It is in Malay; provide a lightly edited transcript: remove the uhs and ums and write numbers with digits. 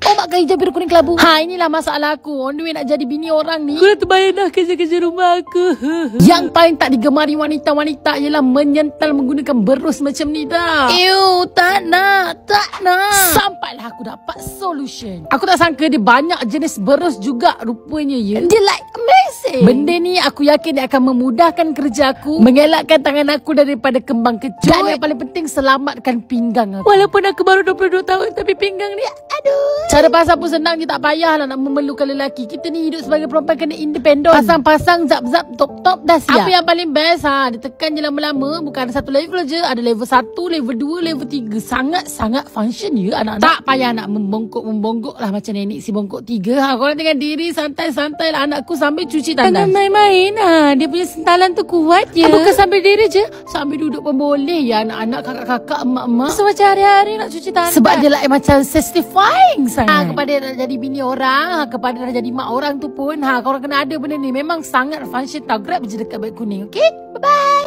Oh, pakai hijab biru kuning kelabu. Ha, inilah masalah aku. On the way nak jadi bini orang ni. Aku dah terbayar dah kerja-kerja rumah aku. Yang paling tak digemari wanita-wanita ialah menyental menggunakan berus macam ni dah. Ew, tak nak. Sampailah aku dapat solution. Aku tak sangka dia banyak jenis berus juga rupanya ya. Dia like amazing. Benda ni aku yakin dia akan memudahkan kerja aku, mengelakkan tangan aku daripada kembang kecut, dan yang paling penting selamatkan pinggang aku. Walaupun aku baru 22 tahun tapi pinggang ni aduh. Cara pasang pun senang je, tak payahlah nak memerlukan lelaki. Kita ni hidup sebagai perempuan kena independent. Pasang-pasang, zap-zap, top-top dah siap. Apa yang paling best ditekan je lama-lama. Bukan satu level je, ada level 1, level 2, level 3. Sangat-sangat function ya anak-anak. Tak payah nak membongkok lah macam nenek si bongkok 3. Korang tengok diri santai-santai lah anakku sambil cuci tangan. Jangan main-main dia punya sentalan tu kuat je. Bukan sambil diri je, sambil duduk pun boleh ya anak-anak, kakak-kakak, emak-emak. So macam hari-hari nak cuci tangan. Sebab dia like macam satisfying sangat. Kepada nak jadi bini orang, kepada nak jadi mak orang tu pun korang kena ada benda ni. Memang sangat function tau. Grab je dekat beg kuning. Okay, bye-bye.